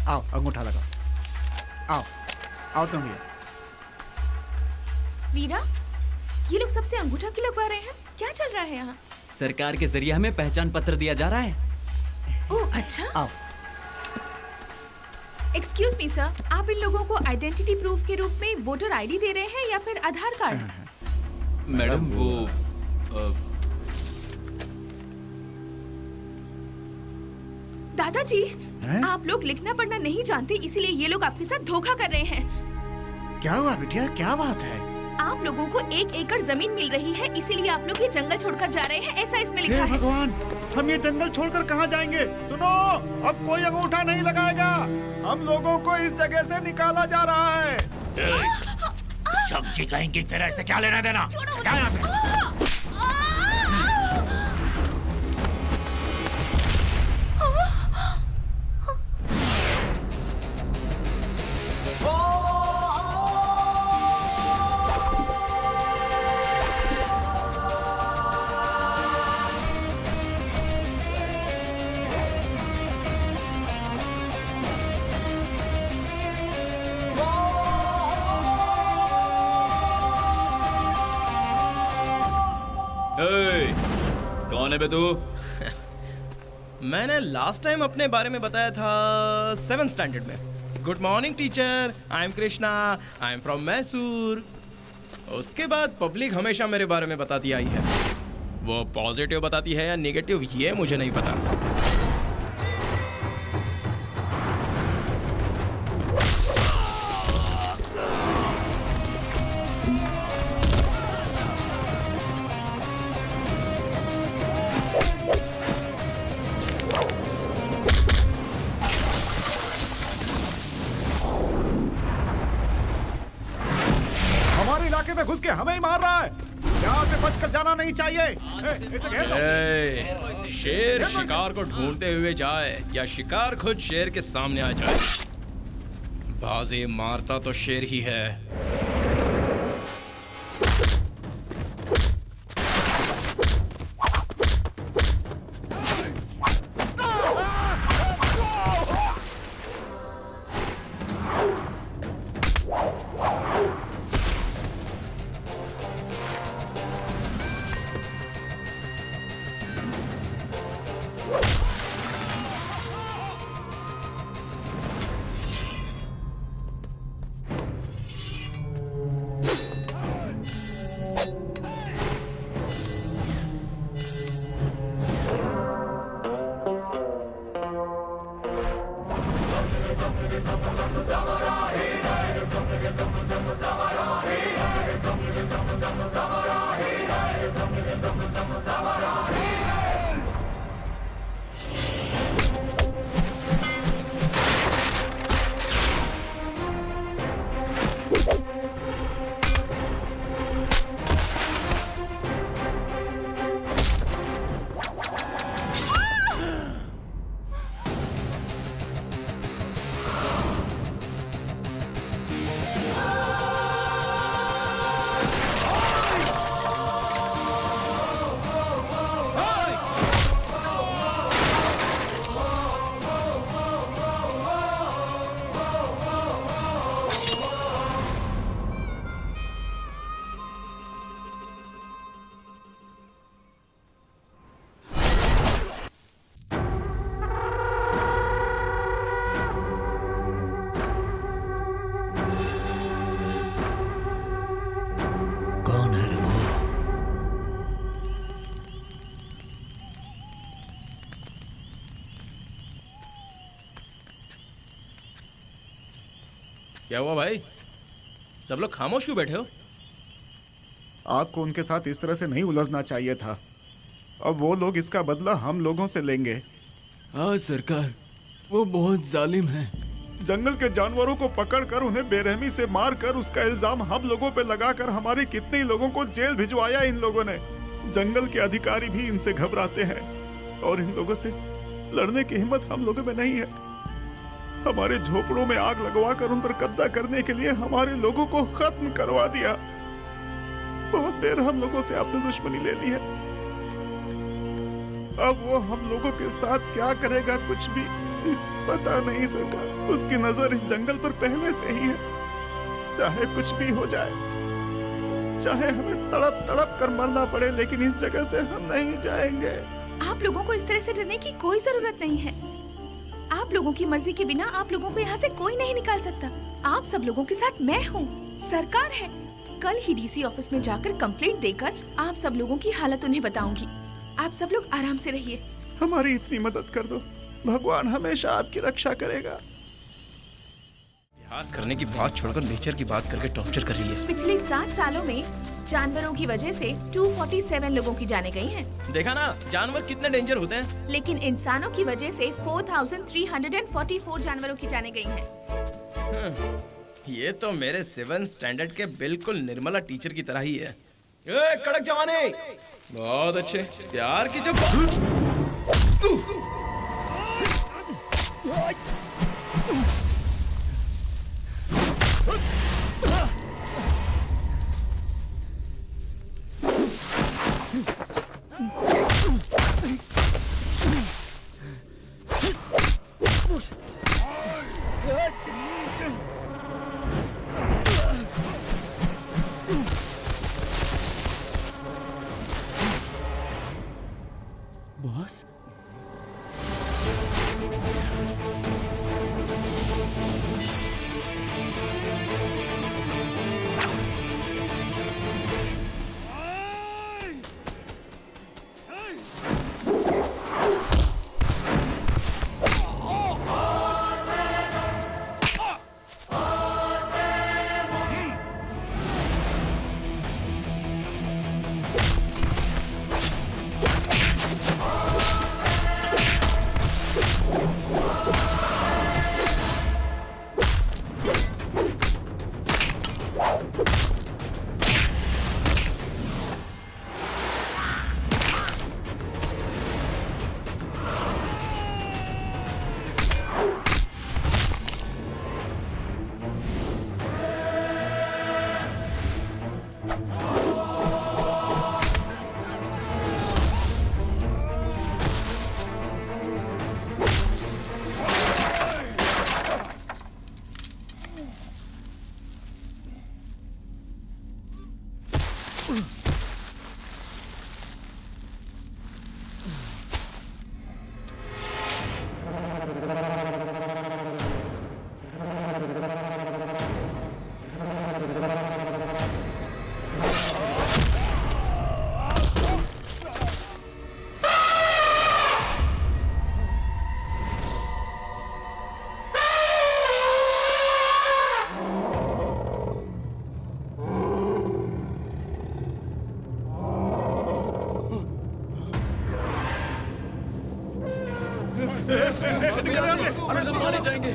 आओ अंगूठा लगाओ। आओ आओ तुम ये। वीरा, ये लोग सबसे अंगूठा क्यों लगवा रहे हैं? क्या चल रहा है यहाँ? सरकार के जरिए हमें पहचान पत्र दिया जा रहा है। ओह अच्छा। आओ। एक्सक्यूज मी सर, आप इन लोगों को आइडेंटिटी प्रूफ के रूप में वोटर आईडी दे रहे हैं या फिर आधार कार्ड? मैडम वो दादाजी, हैं? आप लोग लिखना पढ़ना नहीं जानते, इसीलिए ये लोग आपके साथ धोखा कर रहे हैं। क्या हुआ बिटिया, क्या बात है? आप लोगों को 1 एकड़ जमीन मिल रही है, इसीलिए आप लोग ये जंगल छोड़कर जा रहे हैं, ऐसा इसमें लिखा हे है। भगवान, हम ये जंगल छोड़कर कहाँ जाएंगे? सुनो, अब कोई अंगूठा नहीं लगाएगा। हम लोगों को इस जगह से निकाला जा रहा है। सब्जी कहीं की तरह से क्या लेना देना? क्या यहाँ से? कौन है बे तू? मैंने लास्ट टाइम अपने बारे में बताया था 7th स्टैंडर्ड में। Good morning teacher, I am Krishna, I am from Mysore. उसके बाद पब्लिक हमेशा मेरे बारे में बताती आई है। वो पॉजिटिव बताती है या नेगेटिव ये मुझे नहीं पता। हमारे इलाके में घुस के हमें ही मार रहा है। यहाँ से बचकर जाना नहीं चाहिए। इसे घेर लो। शेर शिकार को ढूंढते हुए जाए या शिकार खुद शेर के सामने आ जाए, बाजी मारता तो शेर ही है। कौन है रे वो? क्या हुआ भाई, सब लोग खामोश क्यों बैठे हो? आपको उनके साथ इस तरह से नहीं उलझना चाहिए था। अब वो लोग इसका बदला हम लोगों से लेंगे। हाँ सरकार, वो बहुत जालिम है। जंगल के जानवरों को पकड़कर उन्हें बेरहमी से मारकर उसका इल्जाम हम लोगों पे लगाकर हमारे कितने ही लोगों को जेल भिजवाया इन लोगों ने। जंगल के अधिकारी भी इनसे घबराते हैं और इन लोगों से लड़ने की हिम्मत हम लोगों में नहीं है। हमारे झोपड़ों में आग लगवाकर उन पर कब्जा करने के लिए हमारे लोगों को खत्म करवा दिया। बहुत देर हम लोगों से आपने दुश्मनी ले ली है। अब वो हम लोगों के साथ क्या करेगा कुछ भी पता नहीं सरकार। उसकी नजर इस जंगल पर पहले से ही है। चाहे कुछ भी हो जाए, चाहे हमें तड़प तड़प कर मरना पड़े, लेकिन इस जगह से हम नहीं जाएंगे। आप लोगों को इस तरह से डरने की कोई जरूरत नहीं है। आप लोगों की मर्जी के बिना आप लोगों को यहाँ से कोई नहीं निकाल सकता। आप सब लोगों के साथ मैं हूँ, सरकार है। कल ही डीसी ऑफिस में जाकर कंप्लेंट देकर आप सब लोगों की हालत उन्हें बताऊंगी। आप सब लोग आराम से रहिए। हमारी इतनी मदद कर दो, भगवान हमेशा आपकी रक्षा करेगा। प्यार करने की बात छोड़कर नेचर की बात करके टॉर्चर कर रही है। पिछले 7 सालों में जानवरों की वजह से 247 लोगों की जानें गई हैं। देखा ना जानवर कितने डेंजर होते हैं। लेकिन इंसानों की वजह से 4344 जानवरों की जानें गई हैं। ये तो मेरे 7 स्टैंडर्ड के बिल्कुल निर्मला टीचर की तरह ही है। ए, कड़क जवानी, बहुत अच्छे। प्यार की जब बॉस, मारे जाएंगे।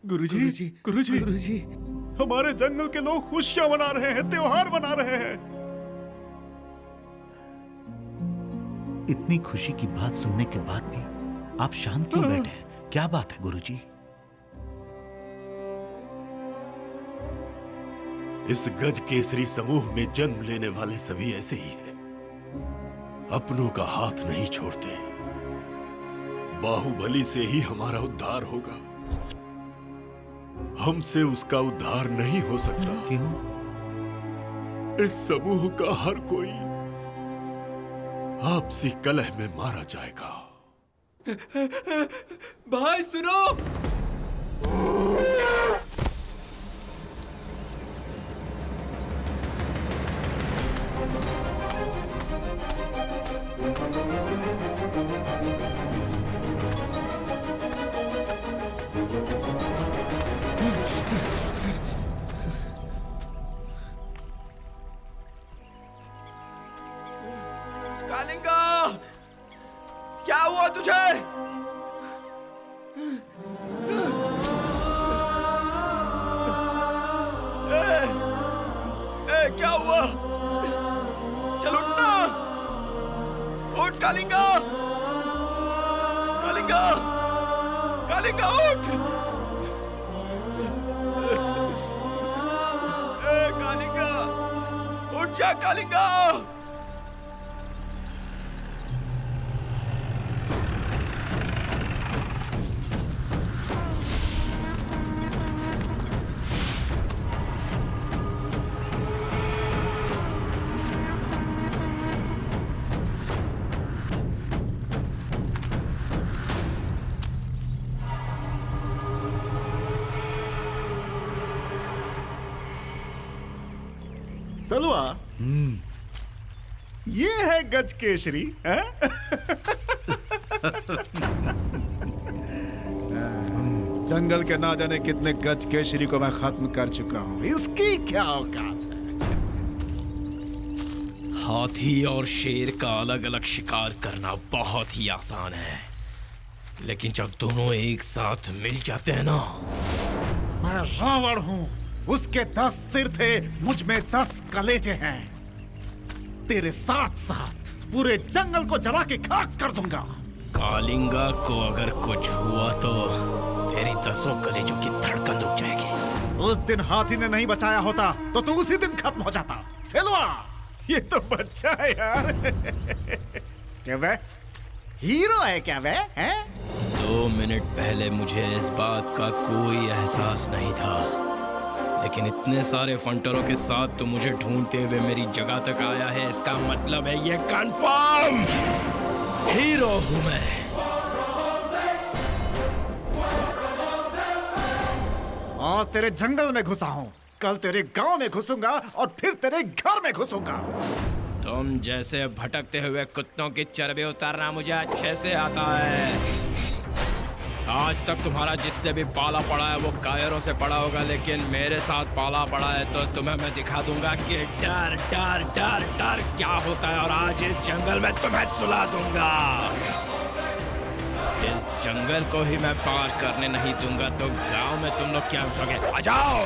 गुरुजी, गुरुजी, हमारे जंगल के लोग खुशियां मना रहे हैं, त्योहार मना रहे हैं। इतनी खुशी की बात सुनने के बाद भी आप शांत क्यों बैठे हैं? क्या बात है गुरुजी? इस गज केसरी समूह में जन्म लेने वाले सभी ऐसे ही हैं। अपनों का हाथ नहीं छोड़ते। बाहुबली से ही हमारा उद्धार होगा, हमसे उसका उद्धार नहीं हो सकता। क्यों? इस समूह का हर कोई आपसी कलह में मारा जाएगा। भाई सुनो, क्या हुआ तुझे? क्या हुआ? चल उठना, उठ कालिंगा, कालिंगा, कालिंगा उठ, कालिंगा उठ जा कालिंगा। सलवा, ये है गज केसरी। जंगल के ना जाने कितने गज केसरी को मैं खत्म कर चुका हूं। इसकी क्या औकात है? हाथी और शेर का अलग अलग शिकार करना बहुत ही आसान है, लेकिन जब दोनों एक साथ मिल जाते हैं ना। मैं रावण हूं, उसके 10 सिर थे, मुझ में 10 कलेजे हैं। तेरे साथ साथ पूरे जंगल को जला के खाक कर दूंगा। कालिंगा को अगर कुछ हुआ तो तेरी 10 कलेजों की धड़कन रुक जाएगी। उस दिन हाथी ने नहीं बचाया होता तो तू उसी दिन खत्म हो जाता। सेलवा, ये तो बच्चा है यार। क्या वह हीरो है? क्या वह है? 2 मिनट पहले मुझे इस बात का कोई एहसास नहीं था, लेकिन इतने सारे फंटरों के साथ तो मुझे ढूंढते हुए मेरी जगह तक आया है। इसका मतलब है ये कंफर्म हीरो हूं मैं। आज तेरे जंगल में घुसा हूं, कल तेरे गांव में घुसूंगा और फिर तेरे घर में घुसूंगा। तुम जैसे भटकते हुए कुत्तों की चर्बी उतारना मुझे अच्छे से आता है। आज तक तुम्हारा जिससे भी पाला पड़ा है वो कायरों से पड़ा होगा, लेकिन मेरे साथ पाला पड़ा है तो तुम्हें मैं दिखा दूंगा कि डर डर डर डर क्या होता है। और आज इस जंगल में तुम्हें सुला दूंगा। इस जंगल को ही मैं पार करने नहीं दूंगा तो गांव में तुम लोग क्या सोचोगे? आ जाओ।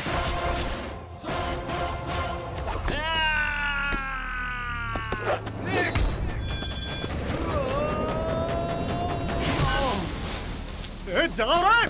जाओ रे!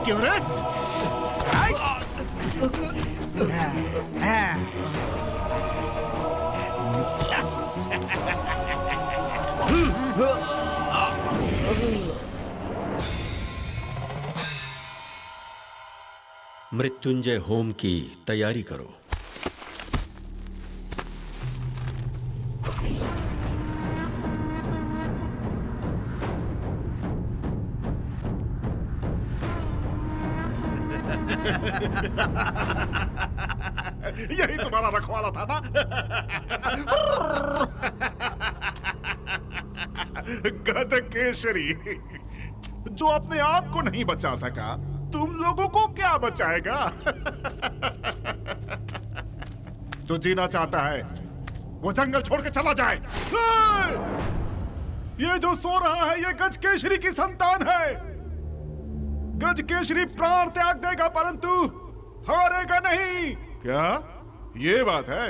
क्यों रे? मृत्युंजय होम की तैयारी करो। यही तुम्हारा रखवाला था ना? गज केसरी, जो अपने आप को नहीं बचा सका, तुम लोगों को क्या बचाएगा? जो जीना चाहता है वो जंगल छोड़ के चला जाए। ये जो सो रहा है ये गज केसरी की संतान है। गज केसरी प्राण त्याग देगा परंतु हारेगा नहीं। क्या ये बात है,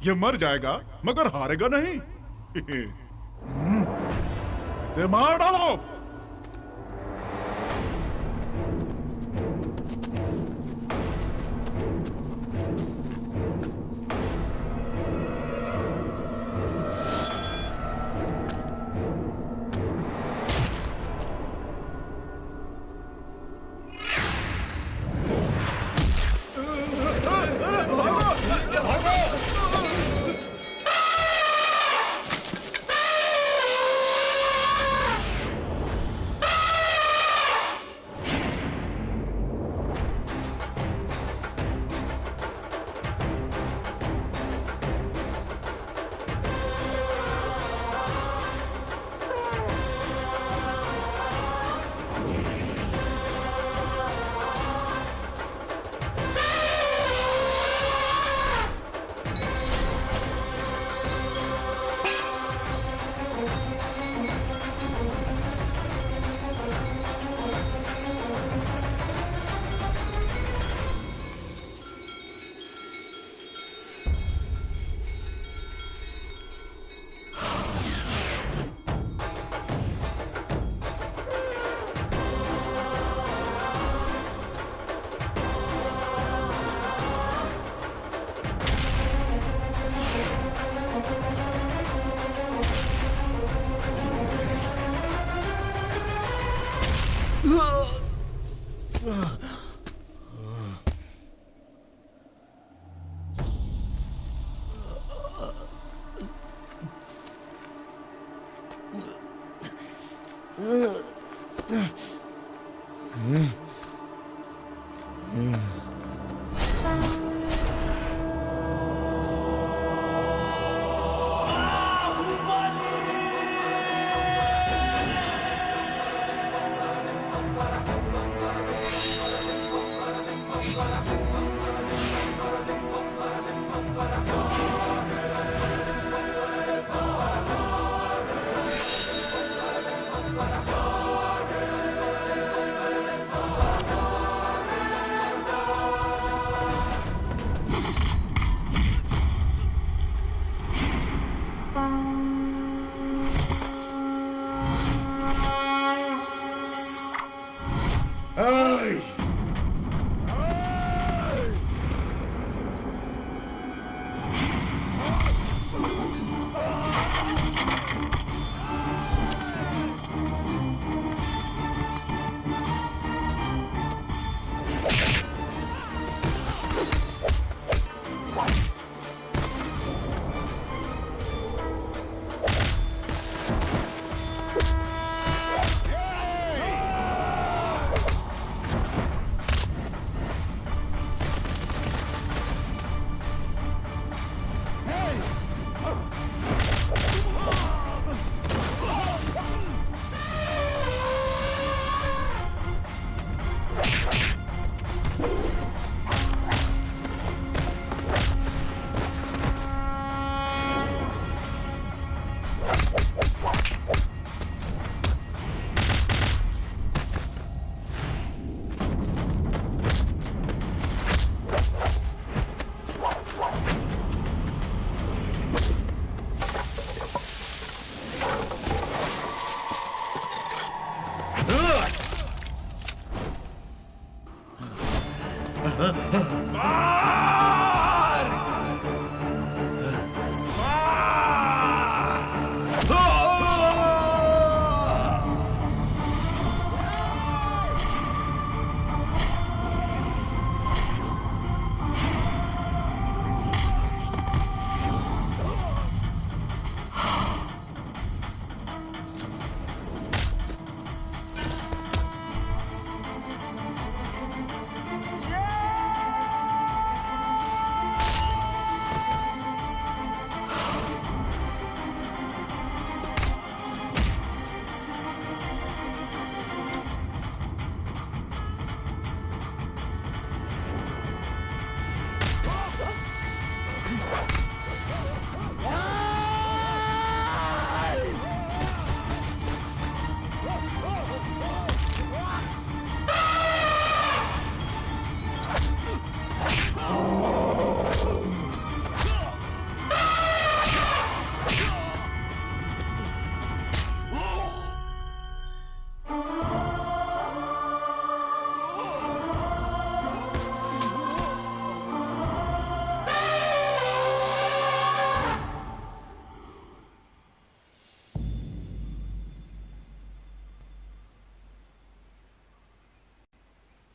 ये मर जाएगा मगर हारेगा नहीं। इसे मार डालो।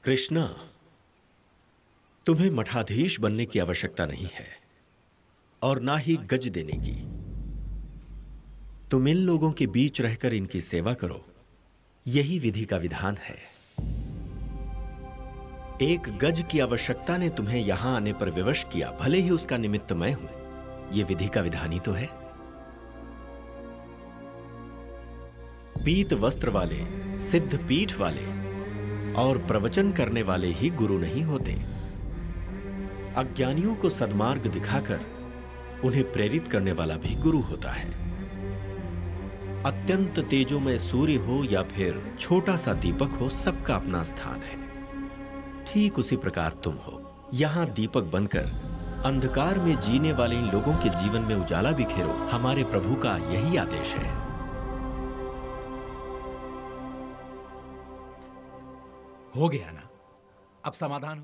कृष्णा, तुम्हें मठाधीश बनने की आवश्यकता नहीं है और ना ही गज देने की। तुम इन लोगों के बीच रहकर इनकी सेवा करो, यही विधि का विधान है। एक गज की आवश्यकता ने तुम्हें यहां आने पर विवश किया, भले ही उसका निमित्त मैं हूं, यह विधि का विधान ही तो है। पीत वस्त्र वाले, सिद्ध पीठ वाले और प्रवचन करने वाले ही गुरु नहीं होते। अज्ञानियों को सद्मार्ग दिखाकर उन्हें प्रेरित करने वाला भी गुरु होता है। अत्यंत तेजोमय सूर्य हो या फिर छोटा सा दीपक हो, सबका अपना स्थान है। ठीक उसी प्रकार तुम हो, यहां दीपक बनकर अंधकार में जीने वाले इन लोगों के जीवन में उजाला बिखेरो। हमारे प्रभु का यही आदेश है। हो गया ना, अब समाधान हो